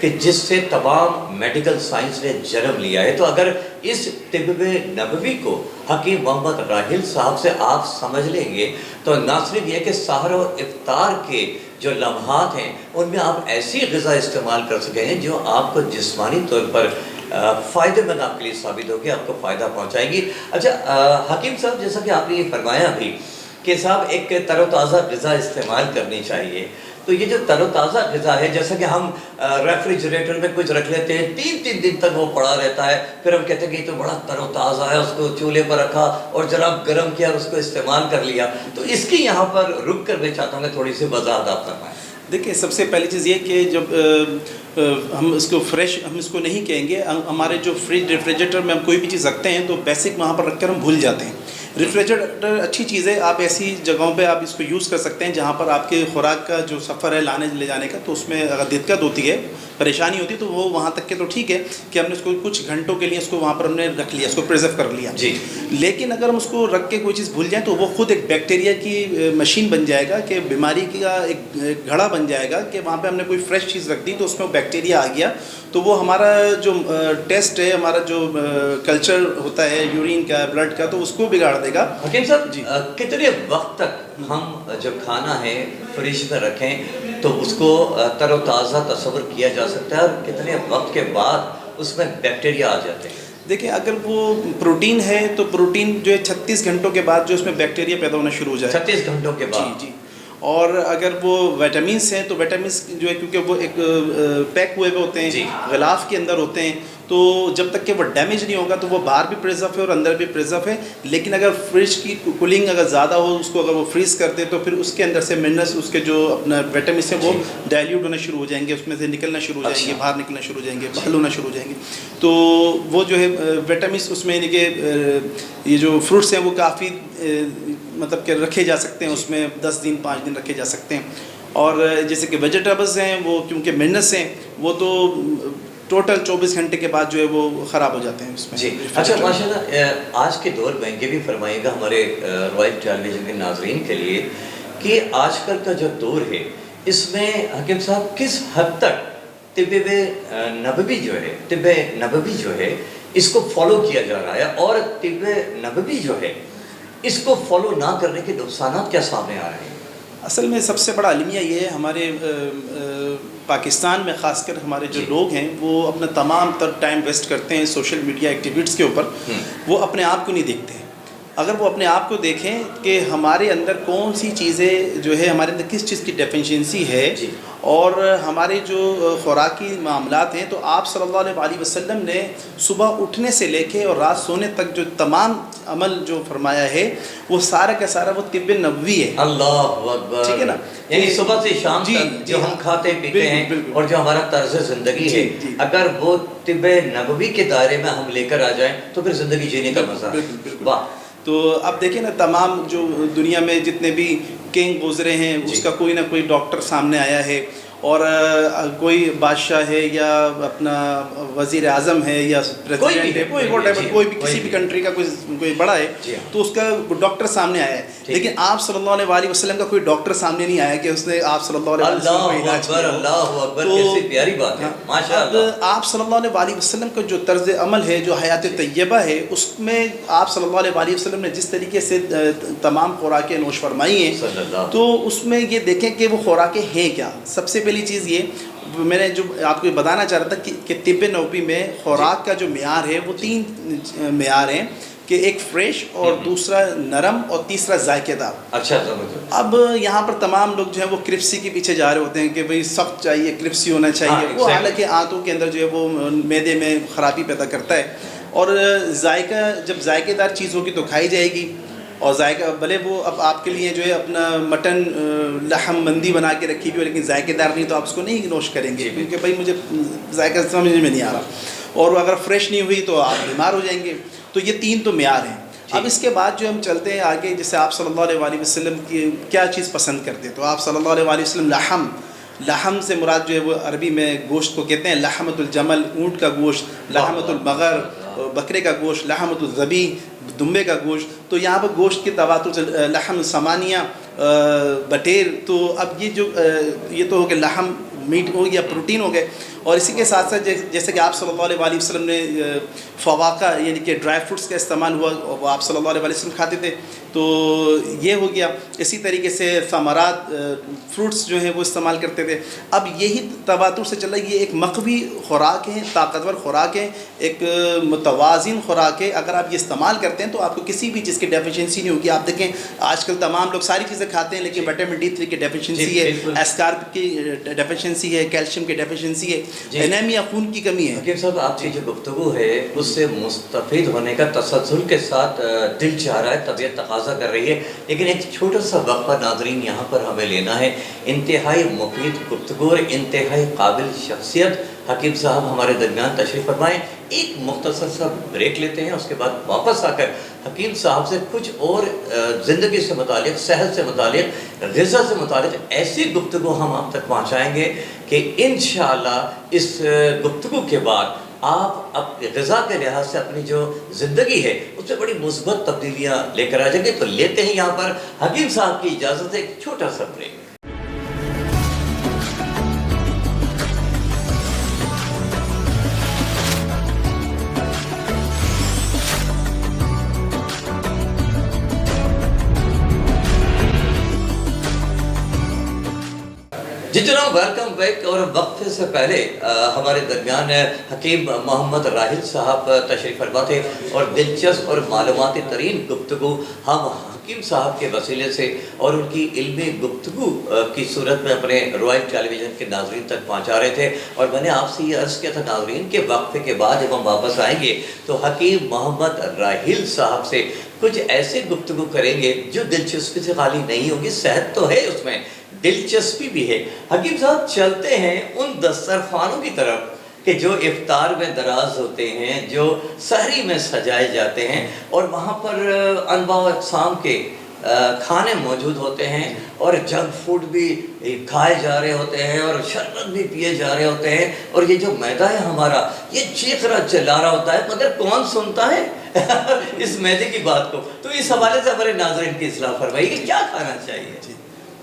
کہ جس سے تمام میڈیکل سائنس نے جنم لیا ہے. تو اگر اس طب نبوی کو حکیم محمد راحل صاحب سے آپ سمجھ لیں گے تو نہ صرف یہ کہ سحر و افطار کے جو لمحات ہیں ان میں آپ ایسی غذا استعمال کر سکیں گے جو آپ کو جسمانی طور پر فائدہ مند آپ کے لیے ثابت ہوگی, آپ کو فائدہ پہنچائے گی. اچھا حکیم صاحب, جیسا کہ آپ نے یہ فرمایا بھی کہ صاحب ایک تر و تازہ غذا استعمال کرنی چاہیے, تو یہ جو تر و تازہ غذا ہے, جیسا کہ ہم ریفریجریٹر میں کچھ رکھ لیتے ہیں 3 دن تک وہ پڑا رہتا ہے, پھر ہم کہتے ہیں کہ یہ تو بڑا تر و تازہ ہے, اس کو چولہے پر رکھا اور جناب گرم کیا اور اس کو استعمال کر لیا, تو اس کی یہاں پر رک کر میں چاہتا ہوں کہ تھوڑی سی وضاحت آپ فرمائیں. دیکھیں, سب سے پہلی چیز یہ کہ جب ہم اس کو فریش ہم اس کو نہیں کہیں گے, ہمارے جو ریفریجریٹر میں ہم کوئی بھی چیز رکھتے ہیں تو بیسک وہاں پر رکھ کر ہم بھول جاتے ہیں. ریفریجریٹر اچھی چیز ہے, آپ ایسی جگہوں پہ آپ اس کو یوز کر سکتے ہیں جہاں پر آپ کے خوراک کا جو سفر ہے لانے لے جانے کا, تو اس میں اگر دقت ہوتی ہے, پریشانی ہوتی ہے, تو وہ وہاں تک کے تو ٹھیک ہے کہ ہم نے اس کو کچھ گھنٹوں کے لیے اس کو وہاں پر ہم نے رکھ لیا, اس کو پریزرو کر لیا. جی. لیکن اگر ہم اس کو رکھ کے کوئی چیز بھول جائیں تو وہ خود ایک بیکٹیریا کی مشین بن جائے گا, کہ بیماری کا ایک گھڑا بن جائے گا, کہ وہاں پہ ہم نے کوئی فریش چیز رکھ دی تو اس میں وہ بیکٹیریا آ گیا, تو وہ ہمارا جو ٹیسٹ ہے, ہمارا جو کلچر ہوتا ہے یورین کا, بلڈ کا, تو اس کو بگاڑ دے گا. حکیم صاحب جی, کتنے وقت تک ہم جو کھانا ہے فریج میں رکھیں تو اس کو تر و تازہ تصور کیا جا سکتا ہے, اور کتنے وقت کے بعد اس میں بیکٹیریا آ جاتے ہیں؟ دیکھیں, اگر وہ پروٹین ہے تو پروٹین جو ہے 36 گھنٹوں کے بعد جو اس میں بیکٹیریا پیدا ہونا شروع ہو جائے. 36 گھنٹوں کے بعد. جی. اور اگر وہ ویٹامنس ہیں تو ویٹامنس جو ہے کیونکہ وہ ایک پیک ہوئے ہوتے ہیں, غلاف کے اندر ہوتے ہیں, تو جب تک کہ وہ ڈیمیج نہیں ہوگا تو وہ باہر بھی پریزرو ہے اور اندر بھی پریزرو ہے. لیکن اگر فریج کی کولنگ اگر زیادہ ہو, اس کو اگر وہ فریز کر دے تو پھر اس کے اندر سے منرلس, اس کے جو اپنا ویٹامنس ہیں وہ ڈائلیوٹ ہونا شروع ہو جائیں گے, اس میں سے نکلنا شروع ہو جائیں گے, باہر نکلنا شروع ہو جائیں گے, بحل ہونا شروع ہو جائیں گے. تو وہ جو ہے ویٹامنس اس میں یعنی کہ یہ جو فروٹس ہیں وہ کافی مطلب کہ رکھے جا سکتے ہیں, اس میں 10 دن 5 دن رکھے جا سکتے ہیں. اور جیسے کہ ویجیٹیبلز ہیں وہ کیونکہ منرلس ہیں وہ تو ٹوٹل 24 گھنٹے کے بعد جو ہے وہ خراب ہو جاتے ہیں اس میں. جی. اچھا ماشاء اللہ, آج کے دور میں یہ بھی فرمائیے گا ہمارے رائل ٹیلی ویژن کے ناظرین کے لیے کہ آج کل کا جو دور ہے اس میں حکیم صاحب کس حد تک طب نبوی جو ہے اس کو فالو کیا جا رہا ہے, اور طب نبوی جو ہے اس کو فالو نہ کرنے کے نقصانات کیا سامنے آ رہے ہیں؟ اصل میں سب سے بڑا المیہ یہ ہے, ہمارے پاکستان میں خاص کر ہمارے جو لوگ ہیں وہ اپنا تمام تر ٹائم ویسٹ کرتے ہیں سوشل میڈیا ایکٹیویٹیز کے اوپر. وہ اپنے آپ کو نہیں دیکھتے ہیں. اگر وہ اپنے آپ کو دیکھیں کہ ہمارے اندر کون سی چیزیں جو ہے, ہمارے اندر کس چیز کی ڈیفیشنسی ہے, اور ہمارے جو خوراکی معاملات ہیں, تو آپ صلی اللہ علیہ وسلم نے صبح اٹھنے سے لے کے اور رات سونے تک جو تمام عمل جو فرمایا ہے وہ سارا کا سارا وہ طب نبوی ہے. اللہ اکبر. ٹھیک ہے نا, یعنی صبح سے شام تک جو ہم کھاتے پیتے ہیں اور جو ہمارا طرز زندگی ہے, اگر وہ طب نبوی کے دائرے میں ہم لے کر آ جائیں تو پھر زندگی جینے کا مزہ. واہ. تو اب دیکھیں نا, تمام جو دنیا میں جتنے بھی کنگ گزرے ہیں اس کا کوئی نہ کوئی ڈاکٹر سامنے آیا ہے, اور کوئی بادشاہ ہے یا اپنا وزیر اعظم ہے یا پریزیڈنٹ ہے, کوئی بھی کسی بھی کنٹری کا کوئی بڑا ہے, تو اس کا ڈاکٹر سامنے آیا ہے. لیکن آپ صلی اللہ علیہ وسلم کا کوئی ڈاکٹر سامنے نہیں آیا کہ اس نے آپ صلی اللہ علیہ وسلم کو علاج کیا. اللہ اکبر, کیسی پیاری بات ہے ماشاءاللہ. آپ صلی اللہ علیہ وسلم کا جو طرز عمل ہے, جو حیات طیبہ ہے, اس میں آپ صلی اللہ علیہ وسلم نے جس طریقے سے تمام خوراکیں نوش فرمائی ہیں, تو اس میں یہ دیکھیں کہ وہ خوراکیں ہیں کیا. سب سے پہلی چیز یہ میں نے جو آپ کو بتانا چاہ رہا تھا کہ طب نبوی میں خوراک کا جو معیار ہے وہ 3 معیار ہیں, کہ ایک فریش, اور دوسرا نرم, اور تیسرا ذائقے دار. اچھا. اب یہاں پر تمام لوگ جو ہے وہ کرپسی کے پیچھے جا رہے ہوتے ہیں کہ بھئی سخت چاہیے, کرپسی ہونا چاہیے. وہ حالانکہ آنتوں کے اندر جو ہے وہ معدے میں خرابی پیدا کرتا ہے. اور ذائقہ, جب ذائقے دار چیز ہوگی تو کھائی جائے گی. اور ذائقہ بھلے وہ اب آپ کے لیے جو ہے اپنا مٹن لحم مندی بنا کے رکھی ہوئی, لیکن ذائقے دار نہیں تو آپ اس کو نہیں نوش کریں گے, کیونکہ بھائی مجھے ذائقہ سمجھ میں نہیں آ رہا. اور اگر فریش نہیں ہوئی تو آپ بیمار ہو جائیں گے. تو یہ 3 تو معیار ہیں. اب اس کے بعد جو ہم چلتے ہیں آگے, جیسے آپ صلی اللہ علیہ وسلم کی کیا چیز پسند کرتے, تو آپ صلی اللہ علیہ وسلم لحم سے مراد جو ہے وہ عربی میں گوشت کو کہتے ہیں. لحمۃ الجمل, اونٹ کا گوشت, لحمۃ البقر, بکرے کا گوشت, لحمۃ الذبی, دمبے کا گوشت. تو یہاں پر گوشت کی تواتر سے لحم ثمانیہ, بٹیر. تو اب یہ تو ہو گیا لحم, میٹ ہو گیا, پروٹین ہو گئے. اور اسی کے ساتھ ساتھ جیسے کہ آپ صلی اللہ علیہ وسلم نے فواکہ یعنی کہ ڈرائی فروٹس کا استعمال ہوا، وہ آپ صلی اللہ علیہ وسلم کھاتے تھے، تو یہ ہو گیا. اسی طریقے سے ثمرات فروٹس جو ہیں وہ استعمال کرتے تھے. اب یہی تواتر سے چل رہا ہے، یہ ایک مقوی خوراک ہے، طاقتور خوراک ہے، ایک متوازن خوراک ہے. اگر آپ یہ استعمال کرتے ہیں تو آپ کو کسی بھی چیز کی ڈیفیشنسی نہیں ہوگی. آپ دیکھیں آج کل تمام لوگ ساری چیزیں کھاتے ہیں لیکن وٹامن D3 کی ڈیفیشنسی ہے، اسکارب کی ڈیفیشنسی ہے، کیلشیم کی ڈیفیشنسی ہے، انیمیا خون کی کمی ہے. حکیم صاحب آپ کی جو گفتگو ہے اس سے مستفید ہونے کا تسلسل کے ساتھ دل چاہ رہا ہے، طبیعت تقاضا کر رہی ہے، لیکن ایک چھوٹا سا وقفہ ناظرین یہاں پر ہمیں لینا ہے. انتہائی مفید گفتگو اور انتہائی قابل شخصیت حکیم صاحب ہمارے درمیان تشریف فرمائیں. ایک مختصر سا بریک لیتے ہیں، اس کے بعد واپس آ کر حکیم صاحب سے کچھ اور زندگی سے متعلق، صحت سے متعلق، غذا سے متعلق ایسی گفتگو ہم آپ تک پہنچائیں گے کہ انشاءاللہ اس گفتگو کے بعد آپ اپنی غذا کے لحاظ سے اپنی جو زندگی ہے اس سے بڑی مثبت تبدیلیاں لے کر آ جائیں گے. تو لیتے ہیں یہاں پر حکیم صاحب کی اجازت سے ایک چھوٹا سا بریک. جی جناب، ویلکم بیک. اور وقفے سے پہلے ہمارے درمیان حکیم محمد راحل صاحب تشریف فرما تھے اور دلچسپ اور معلوماتی ترین گفتگو ہم حکیم صاحب کے وسیلے سے اور ان کی علمی گفتگو کی صورت میں اپنے رائل ٹیلی ویژن کے ناظرین تک پہنچا رہے تھے. اور میں نے آپ سے یہ عرض کیا تھا ناظرین کے وقفے کے بعد جب ہم واپس آئیں گے تو حکیم محمد راحل صاحب سے کچھ ایسے گفتگو کریں گے جو دلچسپی سے خالی نہیں ہوگی. صحت تو ہے اس میں، دلچسپی بھی ہے. حکیم صاحب چلتے ہیں ان دسترخوانوں کی طرف کہ جو افطار میں دراز ہوتے ہیں، جو سحری میں سجائے جاتے ہیں، اور وہاں پر انواع و اقسام کے کھانے موجود ہوتے ہیں اور جنک فوڈ بھی کھائے جا رہے ہوتے ہیں اور شربت بھی پیے جا رہے ہوتے ہیں. اور یہ جو میدا ہے ہمارا، یہ چیخ رہا چلا رہا ہوتا ہے، مگر کون سنتا ہے اس میدے کی بات کو. تو اس حوالے سے ہمارے ناظرین کی اصلاح فرمائیے کہ کیا کھانا چاہیے.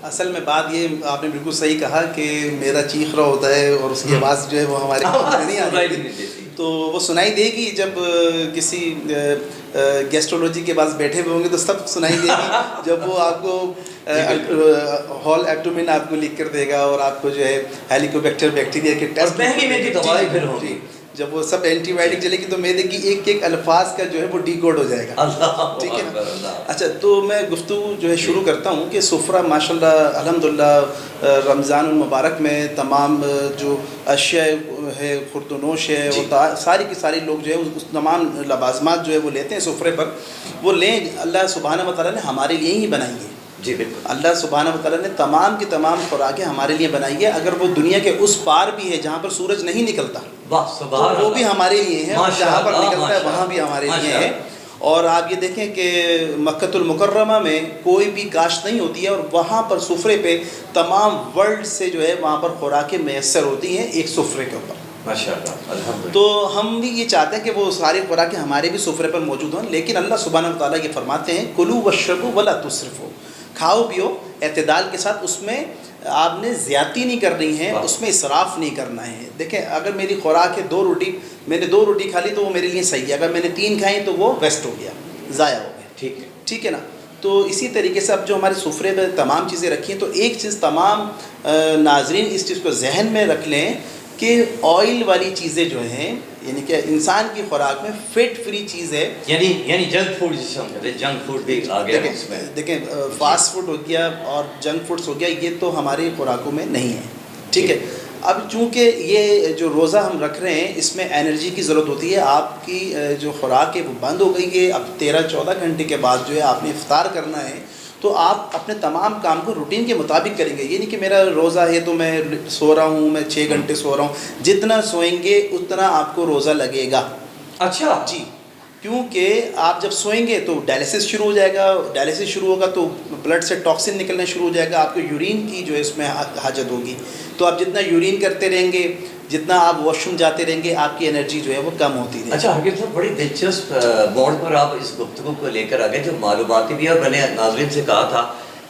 اصل میں بات یہ آپ نے بالکل صحیح کہا کہ میرا چیخ رہا ہوتا ہے اور اس کی آواز جو ہے وہ ہمارے نہیں آتی، تو وہ سنائی دے گی جب کسی گیسٹرولوجی کے پاس بیٹھے ہوئے ہوں گے تو سب سنائی دے گی جب وہ آپ کو ہال ایبڈومن آپ کو لکھ کر دے گا اور آپ کو جو ہے ہیلیکوبیکٹر بیکٹیریا کے ٹیسٹ پھر ہوگی. جب وہ سب اینٹی بائیوٹک چلے گی تو میدے کی ایک ایک الفاظ کا جو ہے وہ ڈی کوڈ ہو جائے گا. ٹھیک ہے نا. اچھا، تو میں گفتگو جو ہے شروع کرتا ہوں کہ سفرہ ماشاءاللہ الحمدللہ رمضان المبارک میں تمام جو اشیاء ہے، خردنوش ہے، وہ ساری کی ساری لوگ جو ہے اس تمام لوازمات جو ہے وہ لیتے ہیں سفرے پر. وہ لیں، اللہ سبحانہ و تعالیٰ نے ہمارے لیے ہی بنائی ہے. جی بالکل، اللہ سبحانہ و تعالیٰ نے تمام کی تمام خوراکیں ہمارے لیے بنائی ہے. اگر وہ دنیا کے اس پار بھی ہے جہاں پر سورج نہیں نکلتا تو وہ بھی ہمارے لیے ہے، اور جہاں پر نکلتا ہے وہاں بھی ہمارے لیے ہے. اور آپ یہ دیکھیں کہ مکۃ المکرمہ میں کوئی بھی کاشت نہیں ہوتی ہے اور وہاں پر سفرے پہ تمام ورلڈ سے جو ہے وہاں پر خوراکیں میسر ہوتی ہیں ایک سفرے کے اوپر. تو ہم بھی یہ چاہتے ہیں کہ وہ ساری خوراکیں ہمارے بھی سفرے پر موجود ہوں. لیکن اللہ سبحانہ و تعالیٰ یہ فرماتے ہیں کلوا واشربوا ولا تسرفوا، کھاؤ پیو اعتدال کے ساتھ، اس میں آپ نے زیادتی نہیں کرنی ہے، اس میں اسراف نہیں کرنا ہے. دیکھیں اگر میری خوراک ہے 2 روٹی، میں نے 2 روٹی کھا لی تو وہ میرے لیے صحیح ہے. اگر میں نے 3 کھائیں تو وہ ویسٹ ہو گیا، ضائع ہو گیا. ٹھیک ہے نا. تو اسی طریقے سے اب جو ہمارے سفرے میں تمام چیزیں رکھی ہیں تو ایک چیز تمام ناظرین اس چیز کو ذہن میں رکھ لیں کہ آئل والی چیزیں جو ہیں، یعنی کہ انسان کی خوراک میں فیٹ فری چیز ہے، یعنی جنک فوڈ جسے ہم کہتے ہیں، جنک فوڈ بھی آ گیا اس میں. دیکھیں فاسٹ فوڈ ہو گیا اور جنک فوڈس ہو گیا، یہ تو ہماری خوراکوں میں نہیں ہے. ٹھیک ہے. اب چونکہ یہ جو روزہ ہم رکھ رہے ہیں اس میں انرجی کی ضرورت ہوتی ہے. آپ کی جو خوراک ہے وہ بند ہو گئی ہے. اب 13-14 گھنٹے کے بعد جو ہے آپ نے افطار کرنا ہے، تو آپ اپنے تمام کام کو روٹین کے مطابق کریں گے. یہ نہیں کہ میرا روزہ ہے تو میں سو رہا ہوں، میں 6 گھنٹے سو رہا ہوں. جتنا سوئیں گے اتنا آپ کو روزہ لگے گا. اچھا جی، کیونکہ آپ جب سوئیں گے تو ڈائلیسس شروع ہو جائے گا. ڈائلیسس شروع ہوگا تو بلڈ سے ٹاکسن نکلنا شروع ہو جائے گا. آپ کو یورین کی جو ہے اس میں حاجت ہوگی. تو آپ جتنا یورین کرتے رہیں گے، جتنا آپ واش روم جاتے رہیں گے، آپ کی انرجی جو ہے وہ کم ہوتی رہے گی. اچھا حکیم صاحب، بڑی دلچسپ موڑ پر آپ اس گفتگو کو لے کر آگے جو معلوماتی بھی ہے. اور میں نے ناظرین سے کہا تھا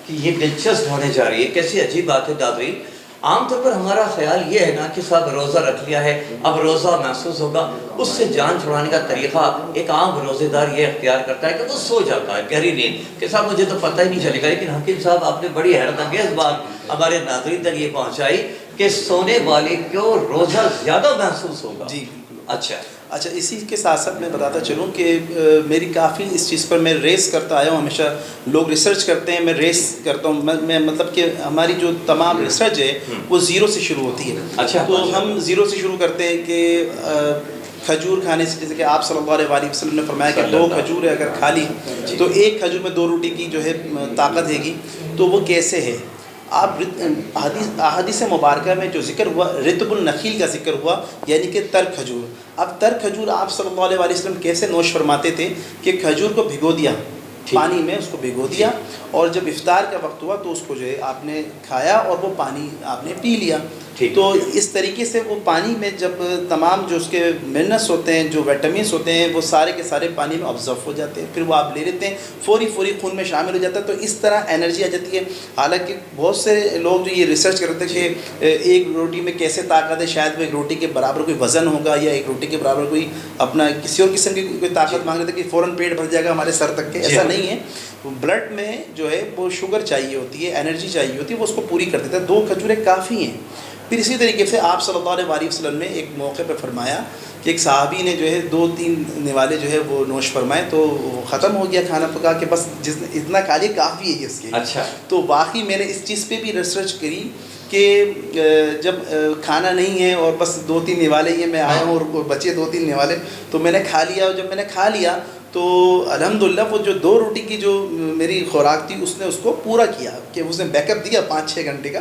کہ یہ دلچسپ ہونے جا رہی ہے. کیسی عجیب بات ہے ناظرین. عام طور پر ہمارا خیال یہ ہے نا کہ صاحب روزہ رکھ لیا ہے، اب روزہ محسوس ہوگا، اس سے جان چھڑانے کا طریقہ ایک عام روزے دار یہ اختیار کرتا ہے کہ وہ سو جاتا ہے گہری نیند کہ صاحب مجھے تو پتہ ہی نہیں چلے گا. لیکن حکیم صاحب آپ نے بڑی حیرت انگیز بات ہمارے ناظرین تک یہ پہنچائی کہ سونے والے کو روزہ زیادہ محسوس ہوگا. جی اچھا اسی کے ساتھ ساتھ میں بتاتا چلوں کہ میری کافی اس چیز پر میں ریس کرتا آیا ہوں. ہمیشہ لوگ ریسرچ کرتے ہیں، میں ریس کرتا ہوں. میں مطلب کہ ہماری جو تمام ریسرچ ہے وہ زیرو سے شروع ہوتی ہے. اچھا تو ہم زیرو سے شروع کرتے ہیں کہ کھجور کھانے سے، جیسے کہ آپ صلی اللہ علیہ وسلم نے فرمایا کہ 2 کھجور اگر کھا لی تو 1 کھجور میں 2 روٹی کی جو ہے طاقت ہے گی. تو وہ کیسے ہے؟ آپ احادیث مبارکہ میں جو ذکر ہوا رطب النخیل کا ذکر ہوا، یعنی کہ تر کھجور. اب تر کھجور آپ صلی اللہ علیہ وسلم کیسے نوش فرماتے تھے کہ کھجور کو بھگو دیا پانی میں، اس کو بھگو دیا، اور جب افطار کا وقت ہوا تو اس کو جو ہے آپ نے کھایا اور وہ پانی آپ نے پی لیا. تو اس طریقے سے وہ پانی میں جب تمام جو اس کے منرلس ہوتے ہیں، جو ویٹامنس ہوتے ہیں، وہ سارے کے سارے پانی میں آبزرو ہو جاتے ہیں، پھر وہ آپ لے لیتے ہیں، فوری خون میں شامل ہو جاتا ہے. تو اس طرح انرجی آ جاتی ہے. حالانکہ بہت سے لوگ جو یہ ریسرچ کرتے ہیں کہ ایک روٹی میں کیسے طاقت ہے، شاید وہ ایک روٹی کے برابر کوئی وزن ہوگا یا ایک روٹی کے برابر کوئی اپنا کسی اور قسم کی کوئی طاقت مانگ رہے تھے کہ فوراً پیٹ بھر جائے گا ہمارے سر تک کے. ایسا نہیں ہے. بلڈ میں جو ہے وہ شوگر چاہیے ہوتی ہے، انرجی چاہیے ہوتی ہے، وہ اس کو پوری کر دیتا ہے. 2 کھجوریں کافی ہیں. پھر اسی طریقے سے آپ صلی اللہ علیہ وسلم نے ایک موقع پہ فرمایا کہ ایک صحابی نے جو ہے 2-3 نوالے جو ہے وہ نوش فرمائے، تو وہ ختم ہو گیا کھانا، تو کہا کہ بس اتنا کھا لیا کافی ہے اس کے. اچھا. تو واقعی میں نے اس چیز پہ بھی ریسرچ کری کہ جب کھانا نہیں ہے اور بس 2-3 نوالے ہی ہیں، میں آیا ہوں اور بچے 2-3 نوالے، تو میں نے کھا لیا. اور جب میں نے کھا لیا تو الحمدللہ وہ جو 2 روٹی کی جو میری خوراک تھی اس نے اس کو پورا کیا، کہ اس نے بیک اپ دیا 5-6 گھنٹے کا.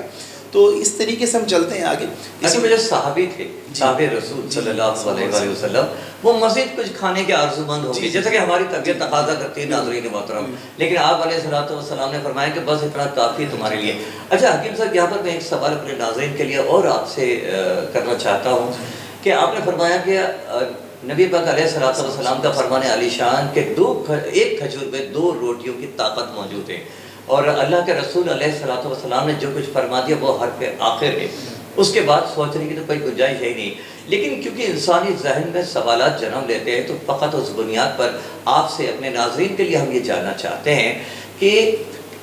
تو اس طریقے سے ہم چلتے ہیں آگے. اسی وجہ صحابی تھے، صحابہ رسول صلی اللہ علیہ وسلم، وہ مزید کچھ کھانے کے آرزو مند ہو گئے، جیسا کہ ہماری طبیعت تقاضا کرتی ہے ناظرین محترم، لیکن آپ علیہ الصلوۃ والسلام نے فرمایا کہ بس اتنا کافی ہے تمہارے لیے. اچھا حکیم صاحب، یہاں پر میں ایک سوال اپنے ناظرین کے لیے اور آپ سے کرنا چاہتا ہوں کہ آپ نے فرمایا کہ نبی پاک علیہ الصلوۃ والسلام کا فرمان علی شان کہ 1 کھجور میں 2 روٹیوں کی طاقت موجود ہے، اور اللہ کے رسول علیہ الصلوۃ والسلام نے جو کچھ فرما دیا وہ حرف آخر ہے. اس کے بعد سوچنے کی تو کوئی گنجائش ہے ہی نہیں. لیکن کیونکہ انسانی ذہن میں سوالات جنم لیتے ہیں، تو فقط اس بنیاد پر آپ سے اپنے ناظرین کے لیے ہم یہ جاننا چاہتے ہیں کہ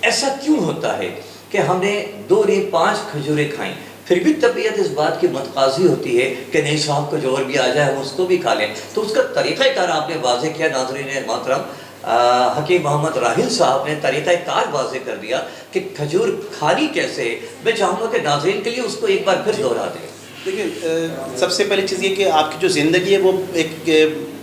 ایسا کیوں ہوتا ہے کہ ہم نے 2 نہیں 5 کھجوریں کھائیں، پھر بھی طبیعت اس بات کی متقاضی ہوتی ہے کہ نہیں صاحب کو جو اور بھی آ جائے ہم اس کو بھی کھا لیں. تو اس کا طریقہ کار آپ نے واضح کیا. ناظرین محترم، حکیم محمد راحل صاحب نے طریقہ کار واضح کر دیا کہ کھجور کھانی کیسے ہے. میں چاہوں گا کہ ناظرین کے لیے اس کو ایک بار پھر دہرا دیں. دیکھیں، سب سے پہلی چیز یہ کہ آپ کی جو زندگی ہے وہ ایک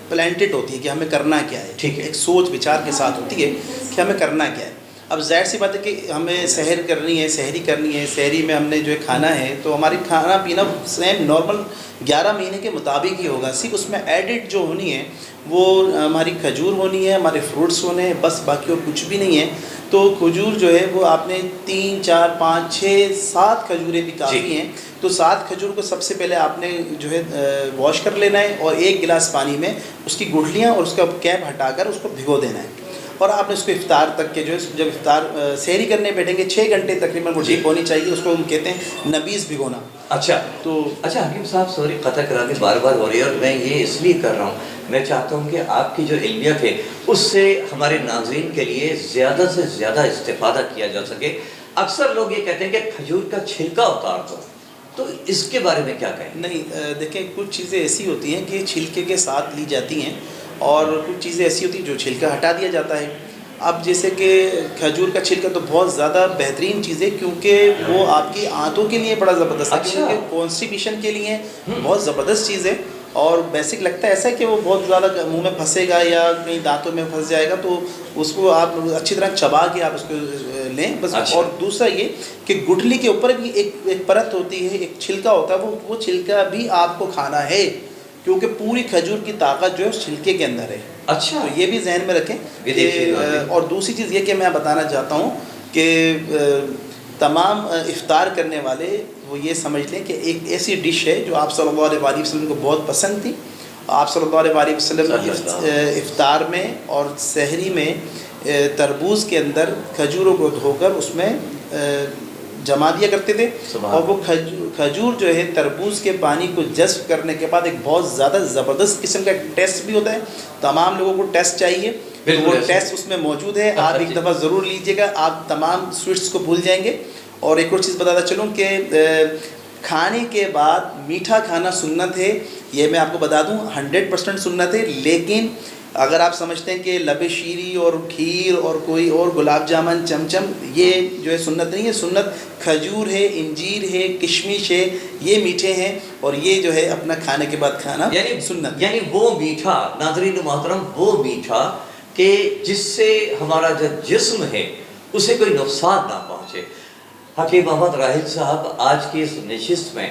پلانٹڈ ہوتی ہے کہ ہمیں کرنا کیا ہے. ٹھیک ہے. ایک سوچ وچار کے ساتھ ہوتی ہے کہ ہمیں کرنا کیا ہے. اب ظاہر سی بات ہے کہ ہمیں سحر کرنی ہے، سحری کرنی ہے، سحری میں ہم نے جو ہے کھانا ہے، تو ہماری کھانا پینا سیم نارمل 11 مہینے کے مطابق ہی ہوگا. صرف اس میں ایڈٹ جو ہونی ہے وہ ہماری کھجور ہونی ہے، ہمارے فروٹس ہونے ہیں، بس باقی اور کچھ بھی نہیں ہے. تو کھجور جو ہے وہ آپ نے 3 4 5 6 7 کھجوریں بھی کافی ہیں. تو 7 کھجور کو سب سے پہلے آپ نے جو ہے واش کر لینا ہے، اور 1 گلاس پانی میں اس کی گٹھلیاں اور اس کا کیپ ہٹا کر اس کو بھگو دینا ہے. اور آپ نے اس کو افطار تک کے جو ہے، جب افطار سحری کرنے بیٹھیں گے 6 گھنٹے تقریباً وہ ڈیپ ہونی چاہیے. اس کو ہم کہتے ہیں نبیذ بھگونا. اچھا. تو اچھا حکیم صاحب، سوری قطع کرا کے بار بار ہو رہی ہے، اور میں یہ اس لیے کر رہا ہوں، میں چاہتا ہوں کہ آپ کی جو علمیت ہے اس سے ہمارے ناظرین کے لیے زیادہ سے زیادہ استفادہ کیا جا سکے. اکثر لوگ یہ کہتے ہیں کہ کھجور کا چھلکا اتار دو، تو اس کے بارے میں کیا کہیں؟ نہیں، دیکھیں، کچھ چیزیں ایسی ہوتی ہیں کہ چھلکے کے ساتھ لی جاتی ہیں، اور کچھ چیزیں ایسی ہوتی ہیں جو چھلکا ہٹا دیا جاتا ہے. اب جیسے کہ کھجور کا چھلکا تو بہت زیادہ بہترین چیز ہے، کیونکہ وہ آپ کی آنتوں کے لیے بڑا زبردست ہے. کیونکہ کانسٹیپیشن کے لیے بہت زبردست چیز ہے. اور بیسک لگتا ہے ایسا ہے کہ وہ بہت زیادہ منہ میں پھنسے گا یا کہیں دانتوں میں پھنس جائے گا، تو اس کو آپ اچھی طرح چبا کے آپ اس کو لیں بس. اور دوسرا یہ کہ گٹھلی کے اوپر بھی ایک پرت ہوتی ہے، ایک چھلکا ہوتا ہے، وہ چھلکا بھی آپ کو کھانا ہے، کیونکہ پوری کھجور کی طاقت جو ہے اس چھلکے کے اندر ہے. اچھا. تو یہ بھی ذہن میں رکھیں. اور دوسری چیز یہ کہ میں بتانا چاہتا ہوں کہ تمام افطار کرنے والے وہ یہ سمجھ لیں کہ ایک ایسی ڈش ہے جو آپ صلی اللہ علیہ وسلم کو بہت پسند تھی. آپ صلی اللہ علیہ وسلم افطار میں اور سحری میں تربوز کے اندر کھجوروں کو دھو کر اس میں جما دیا کرتے تھے، سبحان اور وہ کھجور جو ہے تربوز کے پانی کو جذب کرنے کے بعد ایک بہت زیادہ زبردست قسم کا ٹیسٹ بھی ہوتا ہے. تمام لوگوں کو ٹیسٹ چاہیے، تو وہ ٹیسٹ اس میں موجود ہے، آپ ایک دفعہ ضرور لیجیے گا، آپ تمام سویٹس کو بھول جائیں گے. اور ایک اور چیز بتاتا چلوں کہ کھانے کے بعد میٹھا کھانا سنت ہے، یہ میں آپ کو بتا دوں 100% سنت ہے. لیکن اگر آپ سمجھتے ہیں کہ لب شیری اور کھیر اور کوئی اور گلاب جامن چمچم یہ جو ہے سنت نہیں ہے، سنت کھجور ہے، انجیر ہے، کشمش ہے، یہ میٹھے ہیں، اور یہ جو ہے اپنا کھانے کے بعد کھانا سنت. یعنی وہ میٹھا، ناظرین محترم، وہ میٹھا کہ جس سے ہمارا جو جسم ہے اسے کوئی نقصان نہ پہنچے. حکیم محمد راحل صاحب، آج کی اس نشست میں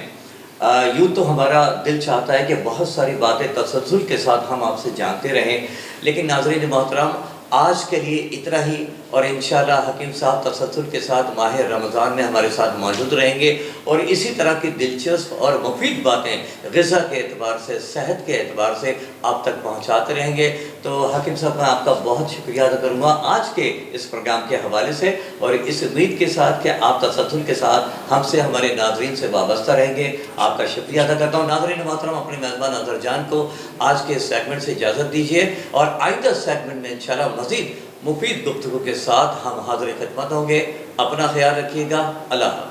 یوں تو ہمارا دل چاہتا ہے کہ بہت ساری باتیں تسلسل کے ساتھ ہم آپ سے جانتے رہیں، لیکن ناظرین محترم آج کے لیے اتنا ہی، اور انشاءاللہ حکیم صاحب تسلسل کے ساتھ ماہ رمضان میں ہمارے ساتھ موجود رہیں گے، اور اسی طرح کی دلچسپ اور مفید باتیں غذا کے اعتبار سے، صحت کے اعتبار سے آپ تک پہنچاتے رہیں گے. تو حکیم صاحب میں آپ کا بہت شکریہ ادا کروں گا آج کے اس پروگرام کے حوالے سے، اور اس امید کے ساتھ کہ آپ تسلسل کے ساتھ ہم سے، ہمارے ناظرین سے وابستہ رہیں گے. آپ کا شکریہ ادا کرتا ہوں. ناظرین محترم، اپنے میزبان اظہر جان کو آج کے اس سیگمنٹ سے اجازت دیجیے، اور آئندہ سیگمنٹ میں انشاءاللہ مزید مفید گفتگو کے ساتھ ہم حاضر خدمت ہوں گے. اپنا خیال رکھیے گا. اللہ حافظ.